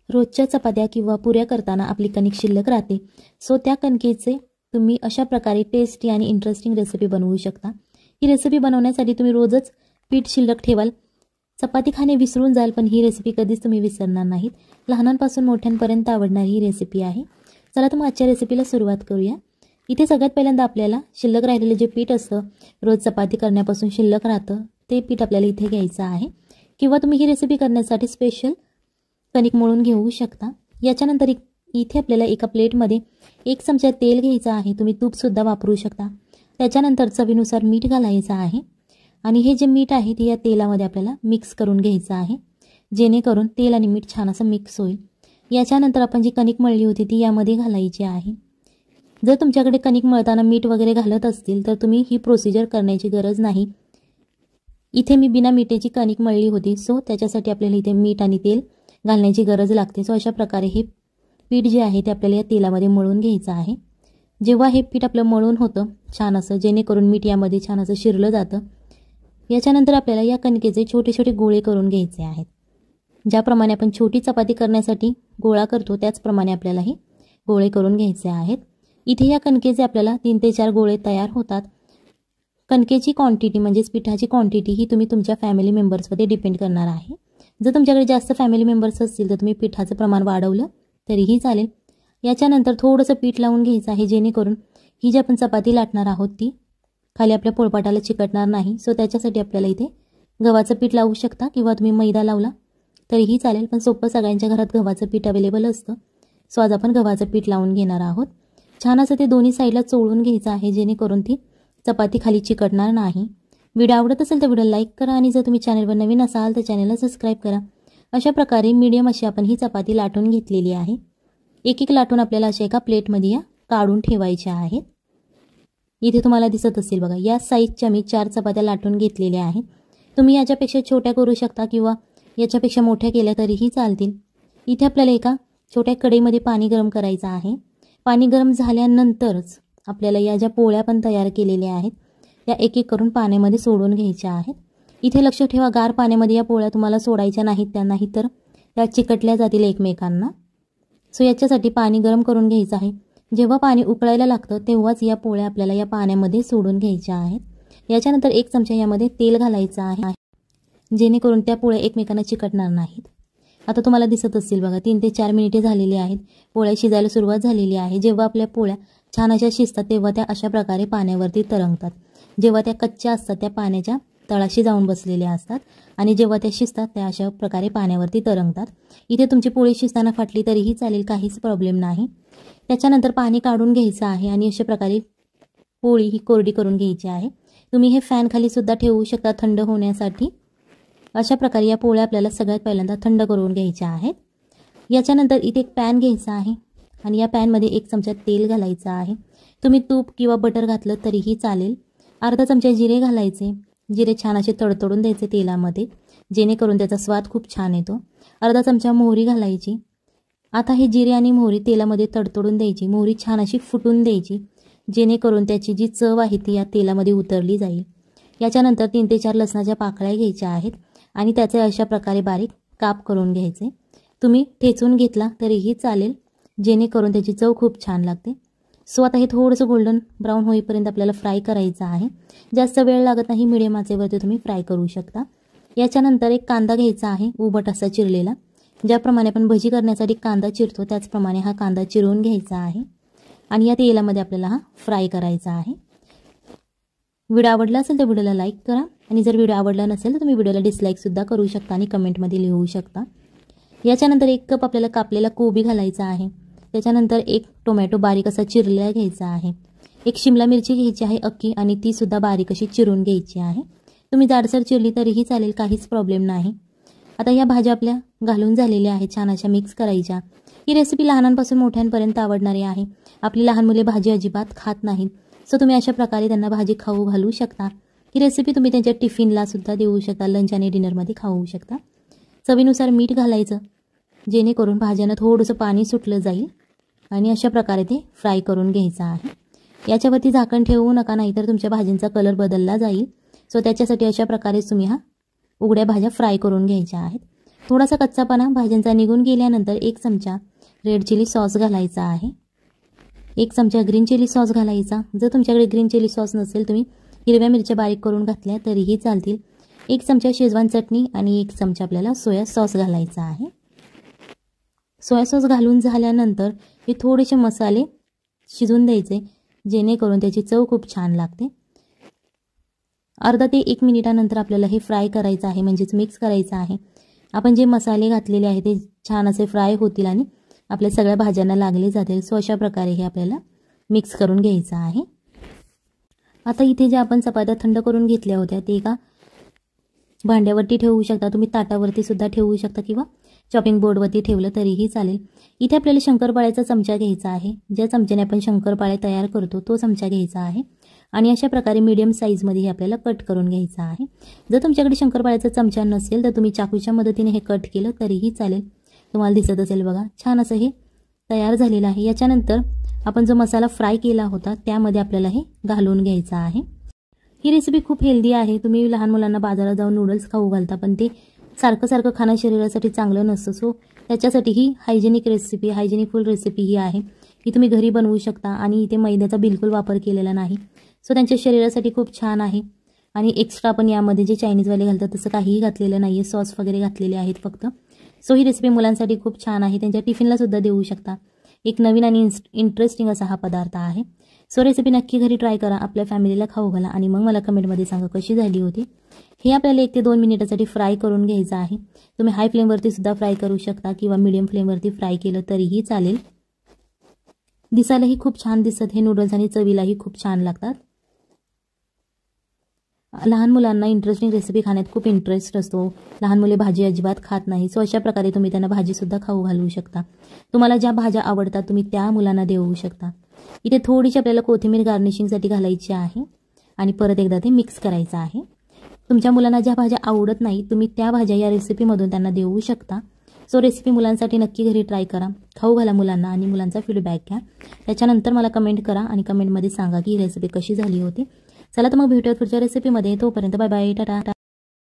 रोजच्या चपात्या किंवा पुऱ्या करताना आपली कणिक शिल्लक राहते. सो त्या कणकेचे तुम्ही अशा प्रकारे टेस्टी आणि इंटरेस्टिंग रेसिपी बनवू शकता. ही रेसिपी बनवण्यासाठी तुम्ही रोजच पीठ शिल्लक ठेवाल. चपाती खाणे विसरून जाल, पण ही रेसिपी कधीच तुम्ही विसरणार नाहीत. लहानांपासून मोठ्यांपर्यंत आवडणारी ही रेसिपी आहे. चला तर मग आजच्या रेसिपीला सुरुवात करूया. इथे सगळ्यात पहिल्यांदा आपल्याला शिल्लक राहिलेले जे पीठ असतं, रोज चपाती करण्यापासून शिल्लक राहतं, ते पीठ आपल्याला इथे घ्यायचं आहे. किंवा तुम्ही ही रेसिपी करण्यासाठी स्पेशल कणिक मळून घेऊ शकता. याच्यानंतर इथे आपल्याला एका प्लेटमध्ये 1 चमचा तेल घ्यायचं आहे. तुम्ही तूपसुद्धा वापरू शकता. त्याच्यानंतर चवीनुसार मीठ घालायचं आहे आणि हे जे मीठ आहे ते या तेलामध्ये आपल्याला मिक्स करून घ्यायचं आहे, जेणेकरून तेल आणि मीठ छान असं मिक्स होईल. याच्यानंतर आपण जी कणिक मळली होती ती यामध्ये घालायची आहे. जर तुमच्याकडे कणिक मळताना मीठ वगैरे घालत असतील तर तुम्ही ही प्रोसिजर करण्याची गरज नाही. इथे मी बिना मिठाची कणिक मळली होती, सो त्याच्यासाठी आपल्याला इथे मीठ आणि तेल घालण्याची गरज लागते. सो अशा प्रकारे हे पीठ जे आहे ते आपल्याला या तेलामध्ये मळून घ्यायचं आहे. जेव्हा हे पीठ आपलं मळून होतं छान असं, जेणेकरून मीठ यामध्ये छान असं शिरलं जातं. याच्यानंतर आपल्याला या कणकेचे छोटे छोटे गोळे करून घ्यायचे आहेत. ज्याप्रमाणे आपण छोटी चपाती करण्यासाठी गोळा करतो त्याचप्रमाणे आपल्याला हे गोळे करून घ्यायचे आहेत. इथे या कणकेचे आपल्याला 3 ते 4 गोळे तयार होतात. कणकेची क्वांटिटी म्हणजेच पिठाची क्वांटिटी ही तुम्ही तुमच्या फॅमिली मेंबर्समध्ये डिपेंड करणार आहे. जर तुमच्याकडे जास्त फॅमिली मेंबर्स असतील तर तुम्ही पिठाचं प्रमाण वाढवलं तरीही चालेल. याच्यानंतर थोडंसं पीठ लावून घ्यायचं आहे, जेणेकरून ही जी आपण चपाती लाटणार आहोत ती खाली आपल्या पोळपाटाला चिकटणार नाही. सो त्याच्यासाठी आपल्याला इथे गव्हाचं पीठ लावू शकता किंवा तुम्ही मैदा लावला तरीही चालेल, पण सोपं सगळ्यांच्या घरात गव्हाचं पीठ अवेलेबल असतं. सो आज आपण गव्हाचं पीठ लावून घेणार आहोत. छान असं ते दोन्ही साईडला चोळून घ्यायचं आहे, जेणेकरून ती चपाती खाली चिकटणार नाही. व्हिडिओ आवडत असेल तर व्हिडिओ लाईक करा आणि जर तुम्ही चॅनलवर नवीन असाल तर चॅनलला सबस्क्राईब करा. अशा प्रकारे मीडियम अशी आपण ही चपाती लाटून घेतलेली आहे. एक लाटून आपल्याला अशा एका प्लेटमध्ये या काढून ठेवायच्या आहेत. इथे तुम्हाला दिसत असेल बघा, या साईजच्या मी 4 चपात्या लाटून घेतलेल्या आहेत. तुम्ही याच्यापेक्षा छोट्या करू शकता किंवा याच्यापेक्षा मोठ्या केल्या तरीही चालतील. इथे आपल्याला एका छोट्या कढईमध्ये पाणी गरम करायचं आहे. पाणी गरम झाल्यानंतरच आपल्याला या ज्या पोळ्या पण तयार केलेल्या आहेत त्या एक करून पाण्यामध्ये सोडून घ्यायच्या आहेत. इथे लक्ष ठेवा, गार पाण्यामध्ये या पोळ्या तुम्हाला सोडायच्या नाहीत, त्या नाहीतर त्या चिकटल्या जातील एकमेकांना. सो याच्यासाठी पाणी गरम करून घ्यायचं आहे. जेव्हा पाणी उकळायला लागतं तेव्हाच या पोळ्या आपल्याला या पाण्यामध्ये सोडून घ्यायच्या आहेत. याच्यानंतर 1 चमचा यामध्ये तेल घालायचं आहे, जेणेकरून त्या पोळ्या एकमेकांना चिकटणार नाहीत. आता तुम्हाला दिसत असतील बघा, 3 ते 4 मिनिटे झालेली आहेत. पोळ्या शिजायला सुरुवात झालेली आहे. जेव्हा आपल्या पोळ्या छान अशा शिजतात तेव्हा त्या अशा प्रकारे पाण्यावरती तरंगतात. जेव्हा त्या कच्च्या असतात त्या पाण्याच्या तळाशी जाऊन बसलेल्या असतात आणि जेव्हा त्या शिजतात त्या अशा प्रकारे पाण्यावरती तरंगतात. इथे तुमची पोळी शिजताना फाटली तरीही चालेल, काहीच प्रॉब्लेम नाही. त्याच्यानंतर पाणी काढून घ्यायचं आहे आणि अशा प्रकारे पोळी ही कोरडी करून घ्यायची आहे. तुम्ही हे फॅन खाली सुद्धा ठेवू शकता थंड होण्यासाठी. अशा प्रकारे या पोळ्या आपल्याला सगळ्यात पहिल्यांदा थंड करून घ्यायच्या आहेत. याच्यानंतर इथे एक पॅन घ्यायचा आहे आणि या पॅनमध्ये 1 चमचा तेल घालायचं आहे. तुम्ही तूप किंवा बटर घातलं तरीही चालेल. अर्धा चमचा जिरे घालायचे. जिरे छान असे तडतडून द्यायचे तेलामध्ये, जेणेकरून त्याचा स्वाद खूप छान येतो. अर्धा चमचा मोहरी घालायची. आता हे जिरे आणि मोहरी तेलामध्ये तडतडून द्यायची. मोहरी छान अशी फुटून द्यायची, जेणेकरून त्याची जी चव आहे ती या तेलामध्ये उतरली जाईल. याच्यानंतर 3 ते 4 लसणाच्या पाकळ्या घ्यायच्या आहेत आणि त्याचे अशा प्रकारे बारीक काप करून घ्यायचे. तुम्ही ठेचून घेतला तरीही चालेल, जेणेकरून त्याची चव खूप छान लागते. सो आता हे थोडंसं गोल्डन ब्राऊन होईपर्यंत आपल्याला फ्राय करायचं आहे. जास्त वेळ लागत नाही, मिडियम आचेवरती तुम्ही फ्राय करू शकता. याच्यानंतर एक कांदा घ्यायचा आहे, उभट असा चिरलेला. ज्याप्रमाणे आपण भजी करण्यासाठी कांदा चिरतो त्याचप्रमाणे हा कांदा चिरून घ्यायचा आहे आणि या तेलामध्ये आपल्याला हा फ्राय करायचा आहे. व्हिडिओ आवडला असेल तर व्हिडिओला लाईक करा आणि जर व्हिडिओ आवडला नसेल तर तुम्ही व्हिडिओला डिसलाईकसुद्धा करू शकता आणि कमेंटमध्ये लिहू शकता. याच्यानंतर 1 कप आपल्याला कापलेला कोबी घालायचा आहे. त्याच्यानंतर 1 टोमॅटो बारीक असा चिरलेला घ्यायचा आहे. 1 शिमला मिरची घ्यायची आहे अख्खी आणि ती सुद्धा बारीक अशी चिरून घ्यायची आहे. तुम्ही जाडसर चिरली तरीही चालेल, काहीच प्रॉब्लेम नाही. आता या भाज्या आपल्या घालून झालेल्या आहेत, छान अशा मिक्स करायच्या. ही रेसिपी लहानांपासून मोठ्यांपर्यंत आवडणारी आहे. आपली लहान मुले भाजी अजिबात खात नाहीत, सो तुम्ही अशा प्रकारे त्यांना भाजी खाऊ घालू शकता. ही रेसिपी तुम्ही त्यांच्या टिफिनला सुद्धा देऊ शकता, लंच आणि डिनरमध्ये खाऊ शकता. चवीनुसार मीठ घालायचं, जेणेकरून भाज्यांना थोडंसं पाणी सुटलं जाईल आणि अशा प्रकारे ते फ्राय करून घ्यायचं आहे. याच्यावरती झाकण ठेवू नका, नाहीतर तुमच्या भाजींचा कलर बदलला जाईल. सो त्याच्यासाठी अशा प्रकारे तुम्ही उघड्या भाज्या फ्राय करून घ्यायच्या आहेत. थोडासा कच्चापणा भाज्यांचा निघून गेल्यानंतर 1 चमचा रेड चिली सॉस घालायचा आहे, 1 चमचा ग्रीन चिली सॉस घालायचा। जर तुमच्याकडे ग्रीन चिली सॉस नसेल, तुम्ही हिरव्या मिरच्या बारीक करून घातल्या तरीही चालतील। 1 चमचा शेजवान चटणी आणि 1 चमचा आपल्याला सोया सॉस घालायचा आहे। सोया सॉस घालून झाल्यानंतर हे थोडेसे मसाले शिजून द्यायचे, जेणेकरून त्याची चव खूप छान लागते। अर्धा ते 1 मिनिटानंतर आपल्याला हे फ्राय करायचं आहे, म्हणजेच मिक्स करायचं आहे। आपण जे मसाले घातलेले आहे ते छान असे फ्राय होतील आणि आपल्या सगळ्या भाज्यांना लागले जातील। सो अशा प्रकारे हे आपल्याला मिक्स करून घ्यायचं आहे। आता इथे जे आपण चपात्या थंड करून घेतल्या होत्या ते एका भांड्यावरती ठेवू शकता, तुम्ही ताटावरती सुद्धा ठेवू शकता किंवा चॉपिंग बोर्डवरती ठेवलं तरीही चालेल। इथे आपल्याला शंकरपाळ्याचा चमचा घ्यायचा आहे, ज्या चमच्याने आपण शंकरपाळे तयार करतो तो चमचा घ्यायचा आहे आणि अशा प्रकारे मीडियम साईजमध्ये हे आपल्याला कट करून घ्यायचं आहे। जर तुमच्याकडे शंकरपाळ्याचा चमचा नसेल तर तुम्ही चाकूच्या मदतीने हे कट केलं तरीही चालेल। तुम्हाला दिसत असेल बघा, छान असं हे तयार झालेलं आहे। याच्यानंतर आपण जो मसाला फ्राय केला होता त्यामध्ये आपल्याला हे घालून घ्यायचं आहे। ही रेसिपी खूप हेल्दी आहे। तुम्ही लहान मुलांना बाजारात जाऊन नूडल्स खाऊ घालता, पण ते सारखं खाणं शरीरासाठी चांगलं नसतं। सो त्याच्यासाठी ही हायजेनिक रेसिपी, हायजेनिकफुल रेसिपी ही आहे, ही तुम्ही घरी बनवू शकता आणि इथे मैद्याचा बिलकुल वापर केलेला नाही। सो त्यांच्या शरीरासाठी खूप छान आहे आणि एक्स्ट्रा पण यामध्ये जे चायनीजवाले घालतात तसं काहीही घातलेलं नाही आहे, सॉस वगैरे घातलेले आहेत फक्त। सो ही रेसिपी मुलांसाठी खूप छान आहे, त्यांच्या टिफिनला सुद्धा देऊ शकता। एक नवीन आणि इंटरेस्टिंग असा हा पदार्थ आहे। सो रेसिपी नक्की घरी ट्राय करा, आपल्या फॅमिलीला खाऊ घाला आणि मग मला कमेंटमध्ये सांगा कशी झाली होती। हे आपल्याला 1 ते 2 मिनिटासाठी फ्राय करून घ्यायचं आहे। तुम्ही हाय फ्लेमवरती सुद्धा फ्राय करू शकता किंवा मीडियम फ्लेमवरती फ्राय केलं तरीही चालेल। दिसायलाही खूप छान दिसत हे नूडल्स आणि चवीलाही खूप छान लागतात। लहान मुलांना इंटरेस्टिंग रेसिपी खाण्यात खूप इंटरेस्ट असतो, लहान मुले भाजी अजिबात खात नाही। सो अशा प्रकारे तुम्ही त्यांना भाजी सुद्धा खाऊ घालू शकता। तुम्हाला ज्या भाज्या आवडतात तुम्ही त्या मुलांना देऊ शकता। इथे थोडीशी आपल्याला कोथिंबीर गार्निशिंगसाठी घालायची आहे आणि परत एकदा ते मिक्स करायचं आहे। तुमच्या मुलांना ज्या भाज्या आवडत नाही तुम्ही त्या भाज्या या रेसिपीमधून त्यांना देऊ शकता। सो रेसिपी मुलांसाठी नक्की घरी ट्राय करा, खाऊ घाला मुलांना आणि मुलांचा फीडबॅक घ्या। त्याच्यानंतर मला कमेंट करा आणि कमेंटमध्ये सांगा की ही रेसिपी कशी झाली होती। चला तर मग भेटूया पुढच्या रेसिपीमध्ये, तोपर्यंत बाय बाय, टाटा।